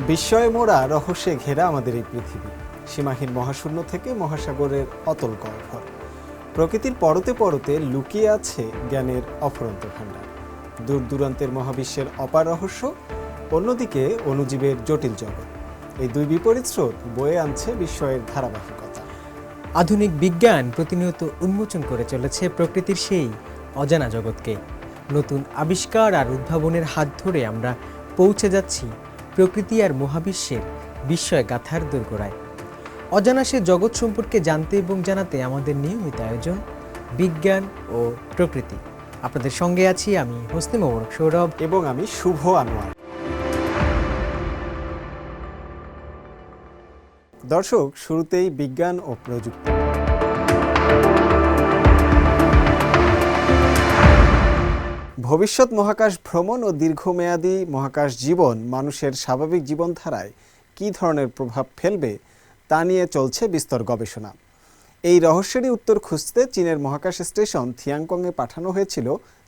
বিস্ময়ে মোড়া রহস্যে ঘেরা আমাদের এই পৃথিবী, সীমাহীন মহাশূন্য থেকে মহাসাগরের অতল গহ্বর। প্রকৃতির পরতে পরতে লুকিয়ে আছে জ্ঞানের অফুরন্ত ভাণ্ডার। দূর দূরান্তের মহাবিশ্বের অপার রহস্য, অন্যদিকে অণুজীবের জটিল জগৎ। এই দুই বিপরীত স্রোত বয়ে আনছে বিস্ময়ের ধারাবাহিকতা। আধুনিক বিজ্ঞান প্রতিনিয়ত উন্মোচন করে চলেছে প্রকৃতির সেই অজানা জগৎকে। নতুন আবিষ্কার আর উদ্ভাবনের হাত ধরে আমরা পৌঁছে যাচ্ছি প্রকৃতি আর মহাবিশ্বের বিস্ময় গাথার দোরগোড়ায়। অজানা সে জগৎ সম্পর্কে জানতে এবং জানাতে আমাদের নিয়মিত আয়োজন বিজ্ঞান ও প্রকৃতি। আপনাদের সঙ্গে আছি আমি হোসনে মোবারক সৌরভ এবং আমি শুভ আনোয়ার। দর্শক, শুরুতেই বিজ্ঞান ও প্রযুক্তি। ভবিষ্যৎ মহাকাশ ভ্রমণ ও দীর্ঘমেয়াদী মহাকাশ জীবন মানুষের স্বাভাবিক জীবনধারায় কী ধরনের প্রভাব ফেলবে তা নিয়ে চলছে বিস্তর গবেষণা। এই রহস্যেরই উত্তর খুঁজতে চীনের মহাকাশ স্টেশন থিয়াংকংয়ে পাঠানো হয়েছিল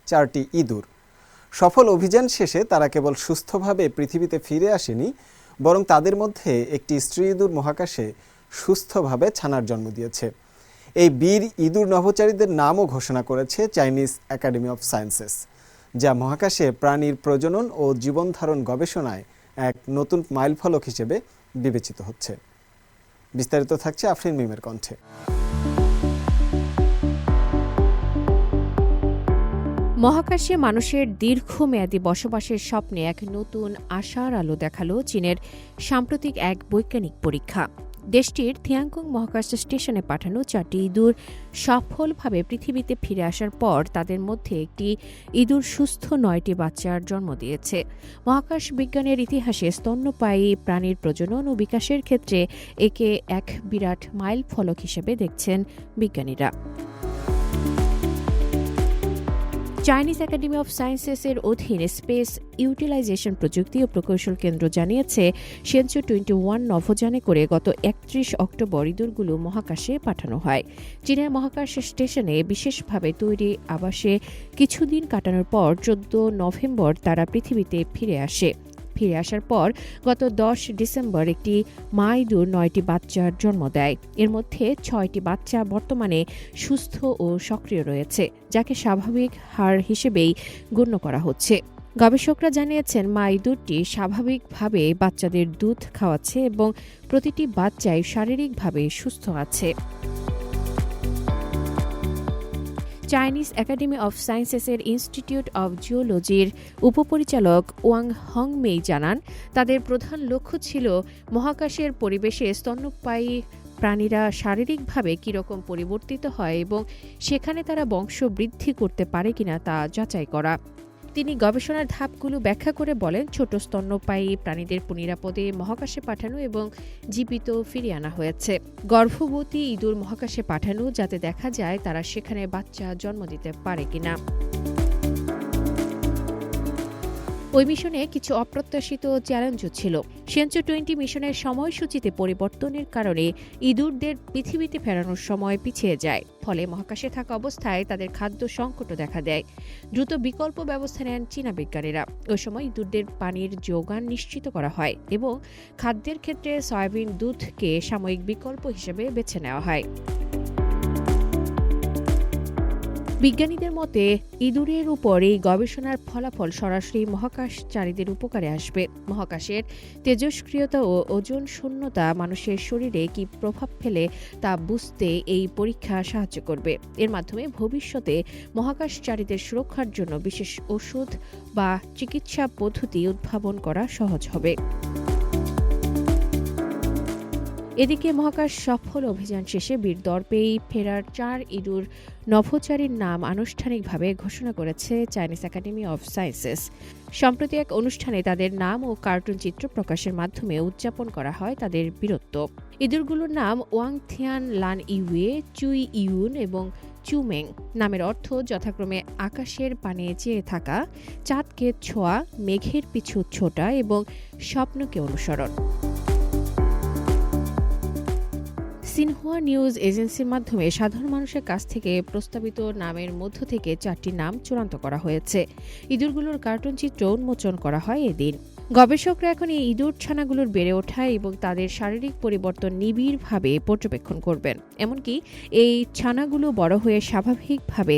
4টি ইঁদুর। সফল অভিযান শেষে তারা কেবল সুস্থভাবে পৃথিবীতে ফিরে আসেনি, বরং তাদের মধ্যে একটি স্ত্রী ইঁদুর মহাকাশে সুস্থভাবে ছানার জন্ম দিয়েছে। এই বীর ইঁদুর নভোচারীদের নামও ঘোষণা করেছে চাইনিজ একাডেমি অফ সায়েন্সেস, যা মহাকাশে প্রাণীর প্রজনন ও জীবনধারণ গবেষণায় এক নতুন মাইলফলক হিসেবে বিবেচিত হচ্ছে। বিস্তারিত থাকছে আফরিন মিমের কণ্ঠে। মহাকাশে মানুষের দীর্ঘমেয়াদী বসবাসের স্বপ্নে এক নতুন আশার আলো দেখালো চীনের সাম্প্রতিক এক বৈজ্ঞানিক পরীক্ষা। দেশটির থিয়াংকং মহাকাশ স্টেশনে পাঠানো 4টি ইঁদুর সফলভাবে পৃথিবীতে ফিরে আসার পর তাদের মধ্যে একটি ইঁদুর সুস্থ 9টি বাচ্চার জন্ম দিয়েছে। মহাকাশ বিজ্ঞানের ইতিহাসে স্তন্যপায়ী প্রাণীর প্রজনন ও বিকাশের ক্ষেত্রে একে এক বিরাট মাইল ফলক হিসেবে দেখছেন বিজ্ঞানীরা। চাইনিজ একাডেমি অফ সায়েন্সেসের অধীন স্পেস ইউটিলাইজেশন প্রযুক্তি ও প্রকৌশল কেন্দ্র জানিয়েছে, সেনচু 21 নভোযানে করে গত 31 অক্টোবর ইঁদুরগুলো মহাকাশে পাঠানো হয়। চীনের মহাকাশ স্টেশনে বিশেষভাবে তৈরি আবাসে কিছুদিন কাটানোর পর 14 নভেম্বর তারা পৃথিবীতে ফিরে আসার পর গত 10 ডিসেম্বর একটি মা ইঁদুর 9টি বাচ্চার জন্ম দেয়। এর মধ্যে 6টি বাচ্চা বর্তমানে সুস্থ ও সক্রিয় রয়েছে, যাকে স্বাভাবিক হার হিসেবেই গণ্য করা হচ্ছে। গবেষকরা জানিয়েছেন, মা ইঁদুরটি স্বাভাবিকভাবে বাচ্চাদের দুধ খাওয়াচ্ছে এবং প্রতিটি বাচ্চাই শারীরিকভাবে সুস্থ আছে। চাইনিজ একাডেমি অফ সায়েন্সেসের ইনস্টিটিউট অব জিওলজির উপপরিচালক ওয়াং হংমেই জানান, তাদের প্রধান লক্ষ্য ছিল মহাকাশের পরিবেশে স্তন্যপায়ী প্রাণীরা শারীরিকভাবে কীরকম পরিবর্তিত হয় এবং সেখানে তারা বংশ বৃদ্ধি করতে পারে কিনা তা যাচাই করা। তিনি গবেষণার ধাপগুলো ব্যাখ্যা করে বলেন, ছোট স্তন্যপায়ী প্রাণীদের নিরাপদে মহাকাশে পাঠানো এবং জীবিত ফিরিয়ে আনা হয়েছে। গর্ভবতী ইঁদুর মহাকাশে পাঠানো যাতে দেখা যায় তারা সেখানে বাচ্চা জন্ম দিতে পারে কিনা। ওই মিশনে কিছু অপ্রত্যাশিত চ্যালেঞ্জও ছিল। সেনচু 20 মিশনের সময়সূচিতে পরিবর্তনের কারণে ইঁদুরদের পৃথিবীতে ফেরানোর সময় পিছিয়ে যায়, ফলে মহাকাশে থাকা অবস্থায় তাদের খাদ্য সংকটও দেখা দেয়। দ্রুত বিকল্প ব্যবস্থা নেন চীনা বিজ্ঞানীরা। ওই সময় ইঁদুরদের পানির যোগান নিশ্চিত করা হয় এবং খাদ্যের ক্ষেত্রে সয়াবিন দুধকে সাময়িক বিকল্প হিসেবে বেছে নেওয়া হয়। বিজ্ঞানীদের মতে, ইঁদুরের উপর এই গবেষণার ফলাফল সরাসরি মহাকাশচারীদের উপকারে আসবে। মহাকাশের তেজস্ক্রিয়তা ও ওজোন শূন্যতা মানুষের শরীরে কী প্রভাব ফেলে তা বুঝতে এই পরীক্ষা সাহায্য করবে। এর মাধ্যমে ভবিষ্যতে মহাকাশচারীদের সুরক্ষার জন্য বিশেষ ওষুধ বা চিকিৎসা পদ্ধতি উদ্ভাবন করা সহজ হবে। এদিকে মহাকাশ সফল অভিযান শেষে বীর দর্পেই ফেরার 4 ইঁদুর নভোচারীর নাম আনুষ্ঠানিকভাবে ঘোষণা করেছে চাইনিজ একাডেমি অফ সায়েন্সেস। সম্প্রতি এক অনুষ্ঠানে তাদের নাম ও কার্টুন চিত্র প্রকাশের মাধ্যমে উদযাপন করা হয় তাদের বীরত্ব। ইঁদুরগুলোর নাম ওয়াং থিয়ান লান ইউয়ে, চুই ইউন এবং চুমেং। নামের অর্থ যথাক্রমে আকাশের পানে চেয়ে থাকা, চাঁদকে ছোঁয়া, মেঘের পিছু ছোটা এবং স্বপ্নকে অনুসরণ। সিনহুয়া নিউজ এজেন্সির মাধ্যমে সাধারণ মানুষের কাছ থেকে প্রস্তাবিত নামের মধ্য থেকে 4টি নাম চূড়ান্ত করা হয়েছে। ইঁদুরগুলোর কার্টুন চিত্র উন্মোচন করা হয় এদিন। গবেষকরা এখন এই ইঁদুর ছানাগুলোর বেড়ে ওঠা এবং তাদের শারীরিক পরিবর্তন নিবিড়ভাবে পর্যবেক্ষণ করবেন। এমনকি এই ছানাগুলো বড় হয়ে স্বাভাবিকভাবে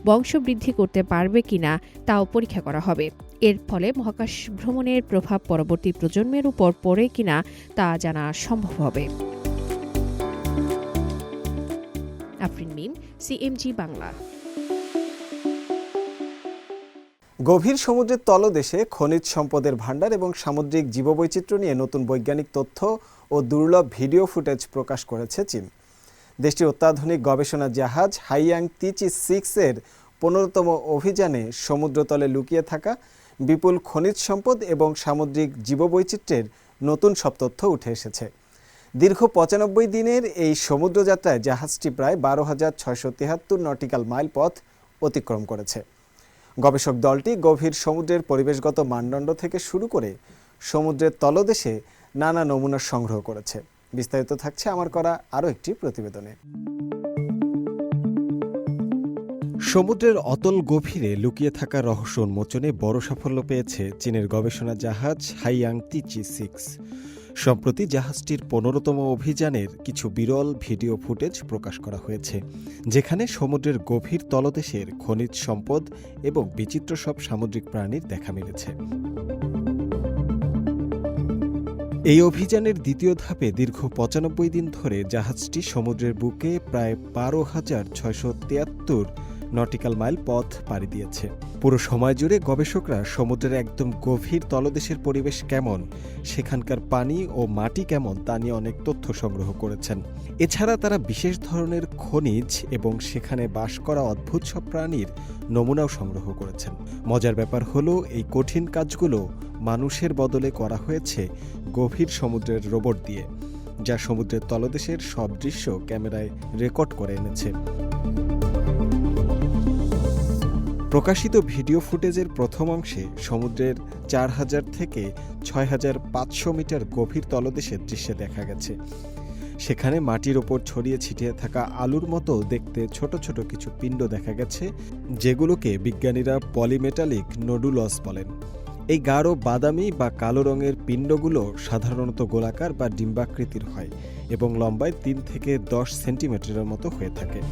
বংশবৃদ্ধি করতে পারবে কিনা তাও পরীক্ষা করা হবে। এর ফলে মহাকাশ ভ্রমণের প্রভাব পরবর্তী প্রজন্মের উপর পড়ে কিনা তা জানা সম্ভব হবে। আফরিন মিম, CMG বাংলা। গভীর সমুদ্রের তলদেশে খনিজ সম্পদের ভাণ্ডার এবং সামুদ্রিক জীববৈচিত্র্য নিয়ে নতুন বৈজ্ঞানিক তথ্য ও দুর্লভ ভিডিও ফুটেজ প্রকাশ করেছে চীন। দেশটির অত্যাধুনিক গবেষণা জাহাজ হাইয়াং তিচি 6-এর 15তম অভিযানে সমুদ্রতলে লুকিয়ে থাকা বিপুল খনিজ সম্পদ এবং সামুদ্রিক জীববৈচিত্র্যের নতুন সব তথ্য উঠে এসেছে। দীর্ঘ 95 দিনের এই সমুদ্রযাত্রায় জাহাজটি প্রায় 12,673 নটিক্যাল মাইল পথ অতিক্রম করেছে। গবেষক দলটি গভীর সমুদ্রের পরিবেশগত মানদণ্ড থেকে শুরু করে সমুদ্রের তলদেশে নানা নমুনা সংগ্রহ করেছে। বিস্তারিত থাকছে আমার করা আরও একটি প্রতিবেদনে। সমুদ্রের অতল গভীরে লুকিয়ে থাকা রহস্য উন্মোচনে বড় সাফল্য পেয়েছে চীনের গবেষণা জাহাজ হাইয়াং তিচি 6। সম্প্রতি জাহাজটির 15তম অভিযানের কিছু বিরল ভিডিও ফুটেজ প্রকাশ করা হয়েছে, যেখানে সমুদ্রের গভীর তলদেশের খনিজ সম্পদ এবং বিচিত্র সব সামুদ্রিক প্রাণীর দেখা মিলেছে। এই অভিযানের দ্বিতীয় ধাপে দীর্ঘ 95 দিন ধরে জাহাজটি সমুদ্রের বুকে প্রায় 12,673 নটিক্যাল মাইল পথ পাড়ি দিয়েছে। পুরো সময় জুড়ে গবেষকরা সমুদ্রের একদম গভীর তলদেশের পরিবেশ কেমন, সেখানকার পানি ও মাটি কেমন তা নিয়ে অনেক তথ্য সংগ্রহ করেছেন। এছাড়া তারা বিশেষ ধরনের খনিজ এবং সেখানে বাস করা অদ্ভুত সব প্রাণীর নমুনাও সংগ্রহ করেছেন। মজার ব্যাপার হলো এই কঠিন কাজগুলো মানুষের বদলে করা হয়েছে গভীর সমুদ্রের রোবট দিয়ে, যা সমুদ্রের তলদেশের সব দৃশ্য ক্যামেরায় রেকর্ড করে এনেছে। প্রকাশিত ভিডিও ফুটেজের প্রথম অংশে সমুদ্রের 4000 থেকে 6500 মিটার গভীর তলদেশের দৃশ্য দেখা গেছে। সেখানে মাটির ওপর ছড়িয়ে ছিটিয়ে থাকা আলুর মতো দেখতে ছোট ছোট কিছু পিণ্ড দেখা গেছে, যেগুলোকে বিজ্ঞানীরা পলিমেটালিক নোডুলস বলেন। এই গাঢ় বাদামি বা কালো রঙের পিণ্ডগুলো সাধারণত গোলাকার বা ডিম্বাকৃতির হয় এবং লম্বায় 3 থেকে 10 সেন্টিমিটারের মতো হয়ে থাকে।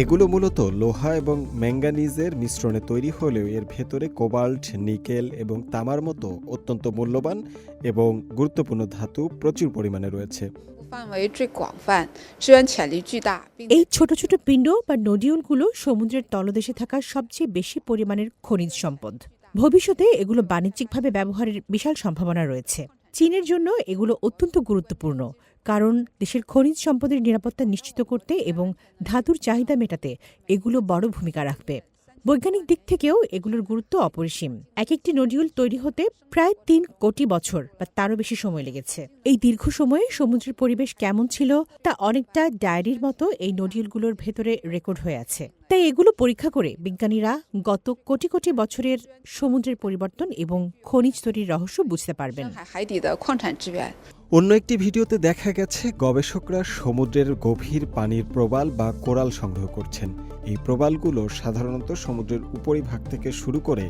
এগুলো মূলত লোহা এবং ম্যাঙ্গানিজের মিশ্রণে তৈরি হলেও এর ভেতরে কোবাল্ট, নিকেল এবং তামার মতো অত্যন্ত মূল্যবান এবং গুরুত্বপূর্ণ ধাতু প্রচুর পরিমাণে রয়েছে। এই ছোট ছোট পিণ্ড বা নোডিউলগুলো সমুদ্রের তলদেশে থাকা সবচেয়ে বেশি পরিমাণের খনিজ সম্পদ। ভবিষ্যতে এগুলো বাণিজ্যিকভাবে ব্যবহারের বিশাল সম্ভাবনা রয়েছে। চীনের জন্য এগুলো অত্যন্ত গুরুত্বপূর্ণ, কারণ দেশের খনিজ সম্পদের নিরাপত্তা নিশ্চিত করতে এবং ধাতুর চাহিদা মেটাতে এগুলো বড় ভূমিকা রাখবে। বৈজ্ঞানিক দিক থেকেও এগুলোর গুরুত্ব অপরিসীম। এক একটি নডিউল তৈরি হতে প্রায় 3 কোটি বছর বা তারও বেশি সময় লেগেছে। এই দীর্ঘ সময়ে সমুদ্রের পরিবেশ কেমন ছিল তা অনেকটা ডায়েরির মতো এই নডিউলগুলোর ভেতরে রেকর্ড হয়ে আছে। তাই এগুলো পরীক্ষা করে বিজ্ঞানীরা গত কোটি কোটি বছরের সমুদ্রের পরিবর্তন এবং খনিজ তৈরির রহস্য বুঝতে পারবেন। অন্য একটি ভিডিওতে দেখা গেছে গবেষকরা সমুদ্রের গভীর পানির প্রবাল বা কোরাল সংগ্রহ করছেন। এই প্রবালগুলো সাধারণত সমুদ্রের উপরিভাগ থেকে শুরু করে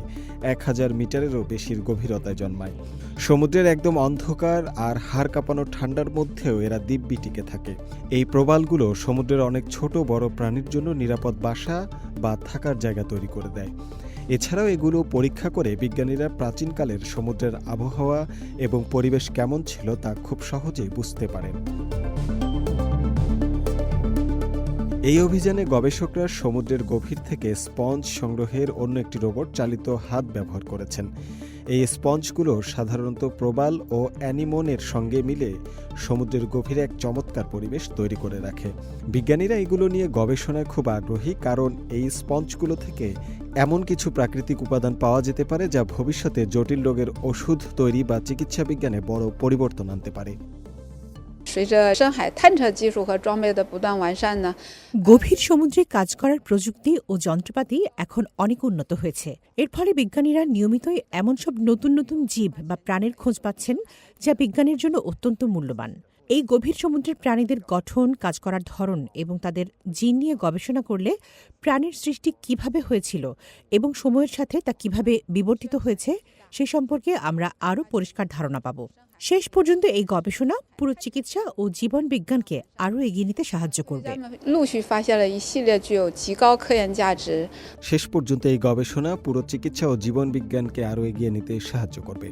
1000 মিটারেরও বেশির গভীরতায় জন্মায়। সমুদ্রের একদম অন্ধকার আর হাড় কাঁপানো ঠান্ডার মধ্যেও এরা দিব্যি টিকে থাকে। এই প্রবালগুলো সমুদ্রের অনেক ছোট বড় প্রাণীর জন্য নিরাপদ বাসা বা থাকার জায়গা তৈরি করে দেয়। এছাড়াও এগুলো পরীক্ষা করে বিজ্ঞানীরা প্রাচীনকালের সমুদ্রের আবহাওয়া এবং পরিবেশ কেমন ছিল তা খুব সহজেই বুঝতে পারেন। এই অভিযানে গবেষকরা সমুদ্রের গভীর থেকে স্পঞ্জ সংগ্রহের অন্য একটি রোবট চালিত হাত ব্যবহার করেছেন। এই স্পঞ্জগুলো সাধারণত প্রবাল ও অ্যানিমোনের সঙ্গে মিলে সমুদ্রের গভীরে এক চমৎকার পরিবেশ তৈরি করে রাখে। বিজ্ঞানীরা এগুলো নিয়ে গবেষণায় খুব আগ্রহী, কারণ এই স্পঞ্জগুলো থেকে এমন কিছু প্রাকৃতিক উপাদান পাওয়া যেতে পারে যা ভবিষ্যতে জটিল রোগের ওষুধ তৈরি বা চিকিৎসা বিজ্ঞানে বড় পরিবর্তন আনতে পারে। গভীর সমুদ্রে কাজ করার প্রযুক্তি ও যন্ত্রপাতি এখন অনেক উন্নত হয়েছে। এর ফলে বিজ্ঞানীরা নিয়মিতই এমন সব নতুন নতুন জীব বা প্রাণের খোঁজ পাচ্ছেন যা বিজ্ঞানের জন্য অত্যন্ত মূল্যবান। এই গভীর সমুদ্রের প্রাণীদের গঠন, কাজ করার ধরন এবং তাদের জিন নিয়ে গবেষণা করলে প্রাণীর সৃষ্টি কিভাবে হয়েছিল এবং সময়ের সাথে তা কিভাবে বিবর্তিত হয়েছে সে সম্পর্কে আমরা আরও পরিষ্কার ধারণা পাব। শেষ পর্যন্ত এই গবেষণা পুরো চিকিৎসা ও জীবন বিজ্ঞানকে আরও এগিয়ে নিতে সাহায্য করবে। শেষ পর্যন্ত এই গবেষণা পুরো চিকিৎসা ও জীবন বিজ্ঞানকে আরও এগিয়ে নিতে সাহায্য করবে।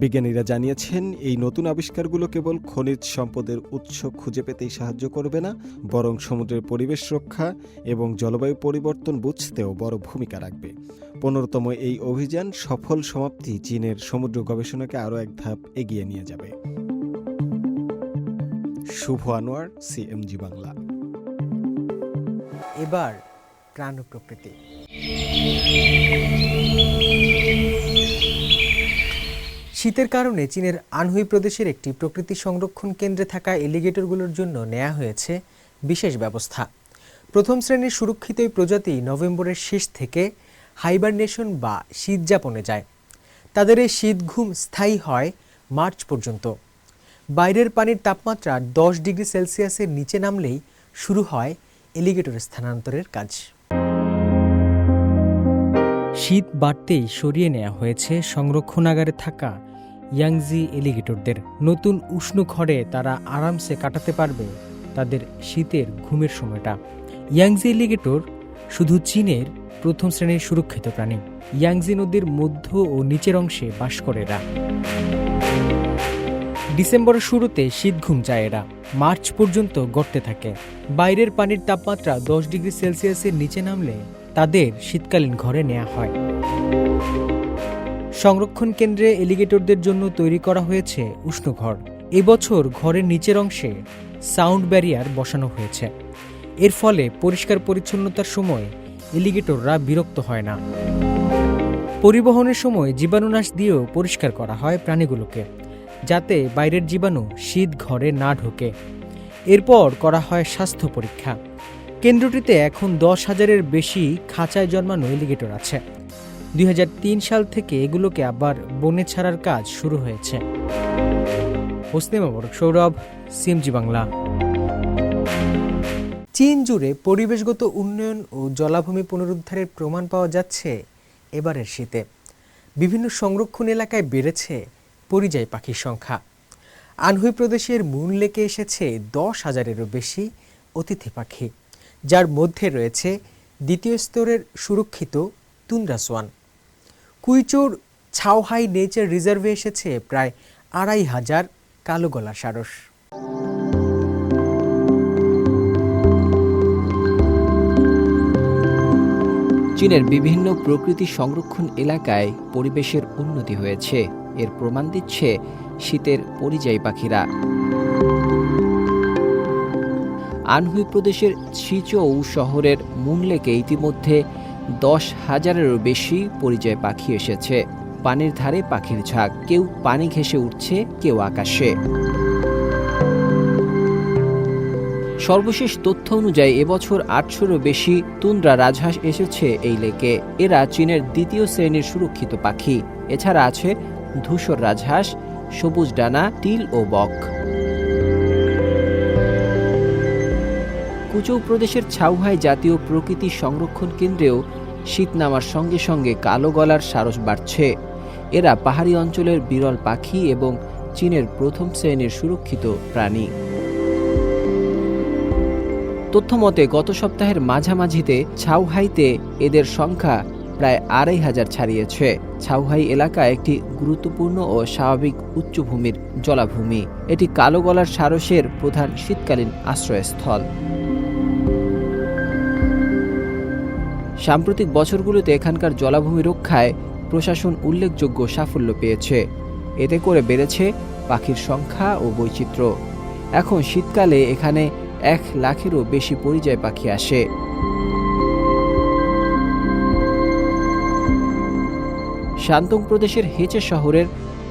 বিজ্ঞানীরা জানিয়েছেন, এই নতুন আবিষ্কারগুলো কেবল খনিজ সম্পদের উৎস খুঁজে পেতেই সাহায্য করবে না, বরং সমুদ্রের পরিবেশ রক্ষা এবং জলবায়ু পরিবর্তন বুঝতেও বড় ভূমিকা রাখবে। 15তম এই অভিযান সফল সমাপ্তি চীনের সমুদ্র গবেষণাকে আরও এক ধাপ এগিয়ে নিয়ে যাবে। শুভ আনোয়ার, সিএমজি বাংলা। এবার প্রাণ ও প্রকৃতি। শীতের কারণে চীনের আনহুই প্রদেশের একটি প্রকৃতি সংরক্ষণ কেন্দ্রে থাকা এলিগেটরগুলোর জন্য নেওয়া হয়েছে বিশেষ ব্যবস্থা। প্রথম শ্রেণীর সুরক্ষিত এই প্রজাতি নভেম্বরের শেষ থেকে হাইবারনেশন বা শীত যাপনে যায়। তাদের এই শীত ঘুম স্থায়ী হয় মার্চ পর্যন্ত। বাইরের পানির তাপমাত্রা 10 ডিগ্রি সেলসিয়াসের নিচে নামলেই শুরু হয় এলিগেটর স্থানান্তরের কাজ। শীত বাড়তেই সরিয়ে নেওয়া হয়েছে সংরক্ষণাগারে থাকা ইয়াংজি এলিগেটরদের। নতুন উষ্ণ ঘরে তারা আরামসে কাটাতে পারবে তাদের শীতের ঘুমের সময়টা। ইয়াংজি এলিগেটর শুধু চীনের প্রথম শ্রেণীর সুরক্ষিত প্রাণী। ইয়াংজি নদীর মধ্য ও নিচের অংশে বাস করে এরা। ডিসেম্বরের শুরুতে শীত ঘুম যায় এরা, মার্চ পর্যন্ত গড়তে থাকে। বাইরের পানির তাপমাত্রা 10 ডিগ্রি সেলসিয়াসের নিচে নামলে তাদের শীতকালীন ঘরে নেওয়া হয়। সংরক্ষণ কেন্দ্রে এলিগেটরদের জন্য তৈরি করা হয়েছে উষ্ণঘর। এবছর ঘরের নিচের অংশে সাউন্ড ব্যারিয়ার বসানো হয়েছে। এর ফলে পরিষ্কার পরিচ্ছন্নতার সময় এলিগেটররা বিরক্ত হয় না। পরিবহনের সময় জীবাণুনাশ দিয়েও পরিষ্কার করা হয় প্রাণীগুলোকে, যাতে বাইরের জীবাণু শীত ঘরে না ঢোকে। এরপর করা হয় স্বাস্থ্য পরীক্ষা। কেন্দ্রটিতে এখন 10,000-এর বেশি খাঁচায় জন্মানো এলিগেটর আছে। 2003 সাল থেকে এগুলোকে আবার বনে ছাড়ার কাজ শুরু হয়েছে। হোসনে মোবারক সৌরভ, সিএমজি বাংলা। চীন জুড়ে পরিবেশগত উন্নয়ন ও জলাভূমি পুনরুদ্ধারের প্রমাণ পাওয়া যাচ্ছে এবারের শীতে। বিভিন্ন সংরক্ষণ এলাকায় বেড়েছে পরিযায়ী পাখির সংখ্যা। আনহুই প্রদেশের মুন লেকে এসেছে 10,000-এরও বেশি অতিথি পাখি, যার মধ্যে রয়েছে দ্বিতীয় স্তরের সুরক্ষিত তুন্দ্রা সোয়ান। কুইচৌর ছাওহাই নেচার রিজার্ভে এসেছে প্রায় 2,500 কালো গলা সারস। চীনের বিভিন্ন প্রকৃতি সংরক্ষণ এলাকায় পরিবেশের উন্নতি হয়েছে। এর প্রমাণ দিচ্ছে শীতের পরিযায়ী পাখিরা। আনহুই প্রদেশের শিচৌ শহরের মুন লেকে ইতিমধ্যে 10,000-এরও বেশি পরিযায়ী পাখি এসেছে। পানির ধারে পাখির ঝাঁক, কেউ পানি ঘেঁষে উঠছে, কেউ আকাশে। সর্বশেষ তথ্য অনুযায়ী এবছর 800-এরও বেশি তুন্দ্রা রাজহাঁস এসেছে এই লেকে। এরা চীনের দ্বিতীয় শ্রেণীর সুরক্ষিত পাখি। এছাড়া আছে ধূসর রাজহাঁস, সবুজ ডানা, টিল ও বক। কুচৌ প্রদেশের ছাওহাই জাতীয় প্রকৃতি সংরক্ষণ কেন্দ্রেও শীত নামার সঙ্গে সঙ্গে কালো গলার সারস বাড়ছে। এরা পাহাড়ি অঞ্চলের বিরল পাখি এবং চীনের প্রথম শ্রেণীর সুরক্ষিত প্রাণী। তথ্যমতে গত সপ্তাহের মাঝামাঝিতে ছাওহাইতে এদের সংখ্যা প্রায় 2,500 ছাড়িয়েছে। ছাওহাই এলাকা একটি গুরুত্বপূর্ণ ও স্বাভাবিক উচ্চভূমির জলাভূমি। এটি কালো গলার সারসের প্রধান শীতকালীন আশ্রয়স্থল। সাম্প্রতিক বছরগুলোতে এখানকার জলাভূমি রক্ষায় প্রশাসন উল্লেখযোগ্য সাফল্য পেয়েছে। এতে করে বেড়েছে পাখির সংখ্যা ও বৈচিত্র্য। এখন শীতকালে এখানে 1,00,000-এরও বেশি পরিযায়ী পাখি আসে। শান্তং প্রদেশের হেচে শহরের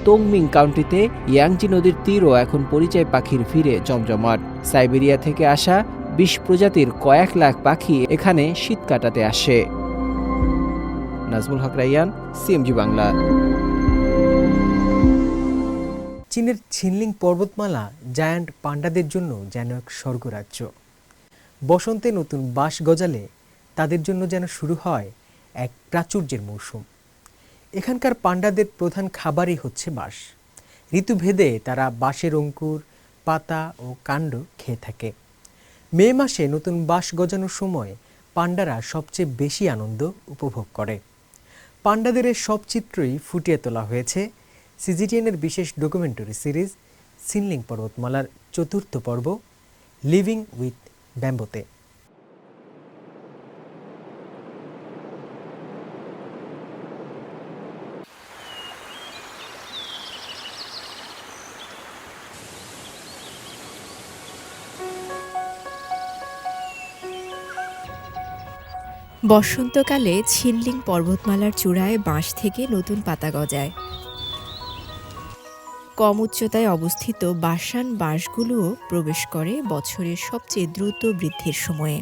তোংমিং কাউন্টিতে ইয়াংজি নদীর তীরও এখন পরিযায়ী পাখির ভিড়ে জমজমাট। সাইবেরিয়া থেকে আসা 20 প্রজাতির কয়েক লাখ পাখি এখানে শীত কাটাতে আসে। নাজমুল হক রাইয়ান, সিএমজি বাংলা। চীনের ছিনলিং পর্বতমালা জায়ান্ট পান্ডাদের জন্য যেন এক স্বর্গরাজ্য। বসন্তে নতুন বাঁশ গজালে তাদের জন্য যেন শুরু হয় এক প্রাচুর্যের মৌসুম। এখানকার পান্ডাদের প্রধান খাবারই হচ্ছে বাঁশ। ঋতুভেদে তারা বাঁশের অঙ্কুর, পাতা ও কাণ্ড খেয়ে থাকে। মে মাসে নতুন বাঁশ গজানোর সময় পান্ডারা সবচেয়ে বেশি আনন্দ উপভোগ করে। পান্ডাদের এই সব চিত্রই ফুটিয়ে তোলা হয়েছে সিজিটিএনের বিশেষ ডকুমেন্টারি সিরিজ ছিনলিং পর্বতমালার ৪র্থ পর্ব লিভিং উইথ ব্যাম্বোতে। বসন্তকালে ছিনলিং পর্বতমালার চূড়ায় বাঁশ থেকে নতুন পাতা গজায়। কম উচ্চতায় অবস্থিত বাসান বাঁশগুলোও প্রবেশ করে বছরের সবচেয়ে দ্রুত বৃদ্ধির সময়ে।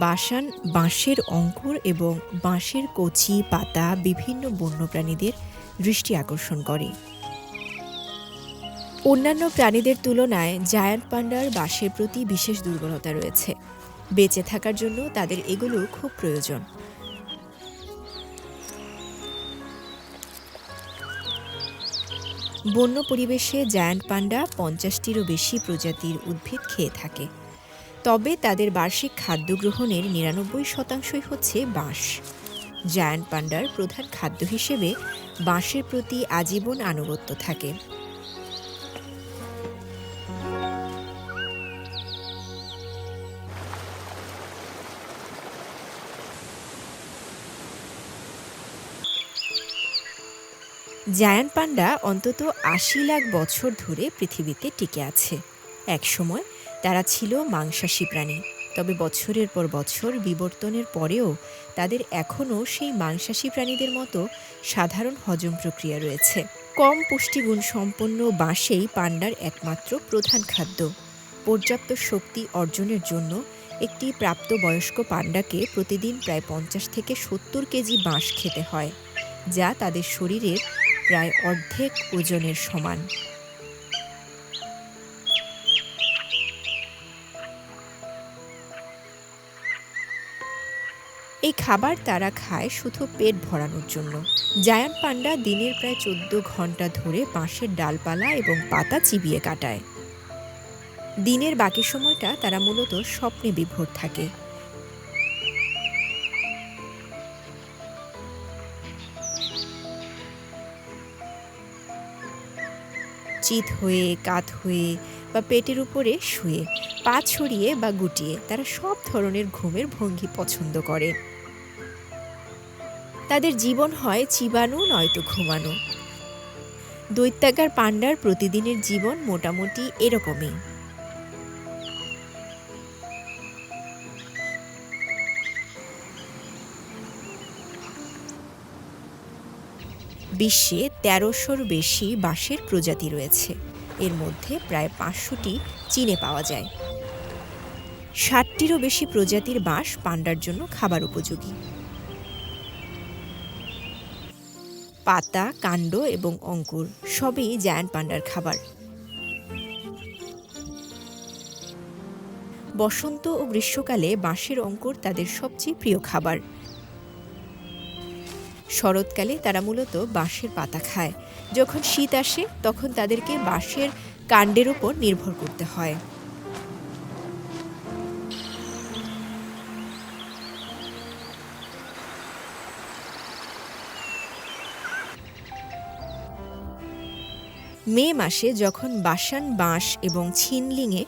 বাসান বাঁশের অঙ্কুর এবং বাঁশের কচি পাতা বিভিন্ন বন্যপ্রাণীদের দৃষ্টি আকর্ষণ করে। অন্যান্য প্রাণীদের তুলনায় জায়ান্ট পান্ডার বাঁশের প্রতি বিশেষ দুর্বলতা রয়েছে। বেঁচে থাকার জন্য তাদের এগুলো খুব প্রয়োজন। বন্য পরিবেশে জায়ান্ট পান্ডা 50টিরও বেশি প্রজাতির উদ্ভিদ খেয়ে থাকে। তবে তাদের বার্ষিক খাদ্য গ্রহণের 99%ই হচ্ছে বাঁশ। জায়ান্ট পান্ডার প্রধান খাদ্য হিসেবে বাঁশের প্রতি আজীবন আনুগত্য থাকে। জায়ান্ট পান্ডা অন্তত 80 লাখ বছর ধরে পৃথিবীতে টিকে আছে। একসময় তারা ছিল মাংসাশী প্রাণী, তবে বছরের পর বছর বিবর্তনের পরেও তাদের এখনও সেই মাংসাশী প্রাণীদের মতো সাধারণ হজম প্রক্রিয়া রয়েছে। কম পুষ্টিগুণ সম্পন্ন বাঁশেই পান্ডার একমাত্র প্রধান খাদ্য। পর্যাপ্ত শক্তি অর্জনের জন্য একটি প্রাপ্তবয়স্ক পান্ডাকে প্রতিদিন প্রায় 50 থেকে 70 কেজি বাঁশ খেতে হয়, যা তাদের শরীরের প্রায় অর্ধেক ওজনের সমান। এই খাবার তারা খায় শুধু পেট ভরানোর জন্য। জায়ান্ট পান্ডা দিনের প্রায় 14 ঘন্টা ধরে বাঁশের ডালপালা এবং পাতা চিবিয়ে কাটায়। দিনের বাকি সময়টা তারা মূলত স্বপ্নে বিভোর থাকে। চিত হয়ে, কাত হয়ে বা পেটের উপরে শুয়ে, পা ছড়িয়ে বা গুটিয়ে তারা সব ধরনের ঘুমের ভঙ্গি পছন্দ করে। তাদের জীবন হয় চিবানো নয়তো ঘুমানো। দৈত্যাকার পান্ডার প্রতিদিনের জীবন মোটামুটি এরকমই। বিশ্বে 1300-র বেশি বাঁশের প্রজাতি রয়েছে। এর মধ্যে প্রায় 500টি চীনে পাওয়া যায়। 60টিরও বেশি প্রজাতির বাঁশ পান্ডার জন্য খাবার উপযোগী। পাতা, কাণ্ড এবং অঙ্কুর সবই জায়ান্ট পান্ডার খাবার। বসন্ত ও গ্রীষ্মকালে বাঁশের অঙ্কুর তাদের সবচেয়ে প্রিয় খাবার। শরৎকালে তারা মূলত বাঁশের পাতা খায়। যখন শীত আসে তখন তাদেরকে বাঁশের কাণ্ডের উপর নির্ভর করতে হয়। মে মাসে যখন বাসান বাঁশ এবং ছিনলিংয়ে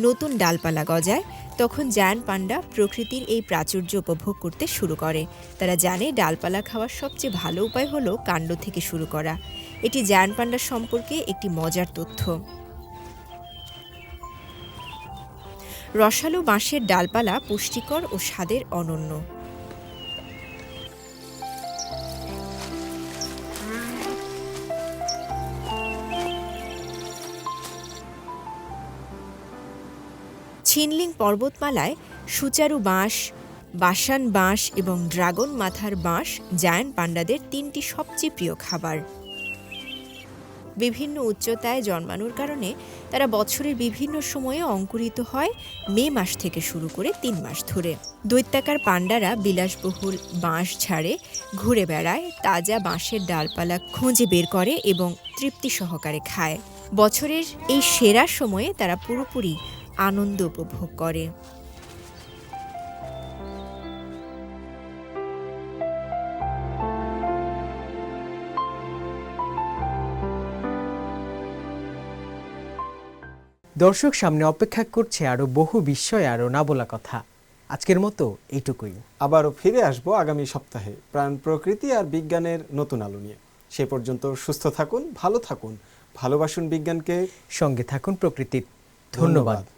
নতুন ডালপালা গজায়, তখন জায়ান্ট পান্ডা প্রকৃতির এই প্রাচুর্য উপভোগ করতে শুরু করে। তারা জানে ডালপালা খাওয়ার সবচেয়ে ভালো উপায় হলো কাণ্ড থেকে শুরু করা। এটি জায়ান্ট পান্ডা সম্পর্কে একটি মজার তথ্য। রসালো বাঁশের ডালপালা পুষ্টিকর ও স্বাদের অনন্য। ছিনলিং পর্বতমালায় সুচারু বাঁশ, বাসান বাঁশ এবং ড্রাগন মাথার বাঁশ জায়ান্ট পান্ডাদের 3টি সবচেয়ে প্রিয় খাবার। বিভিন্ন উচ্চতায় জন্মানোর কারণে তারা বছরের বিভিন্ন সময়ে অঙ্কুরিত হয় মে মাস থেকে শুরু করে ৩ মাস ধরে। দৈত্যাকার পান্ডারা বিলাসবহুল বাঁশ ঝাড়ে ঘুরে বেড়ায়, তাজা বাঁশের ডালপালা খুঁজে বের করে এবং তৃপ্তি সহকারে খায়। বছরের এই সেরা সময়ে তারা পুরোপুরি আনন্দ উপভোগ করে। দর্শক, সামনে অপেক্ষা করছে আরও বহু বিস্ময় আরও না বলা কথা। আজকের মতো এইটুকুই। আবারও ফিরে আসবো আগামী সপ্তাহে প্রাণ, প্রকৃতি আর বিজ্ঞানের নতুন আলো নিয়ে। সে পর্যন্ত সুস্থ থাকুন, ভালো থাকুন, ভালোবাসুন বিজ্ঞানকে, সঙ্গে থাকুন প্রকৃতির। ধন্যবাদ।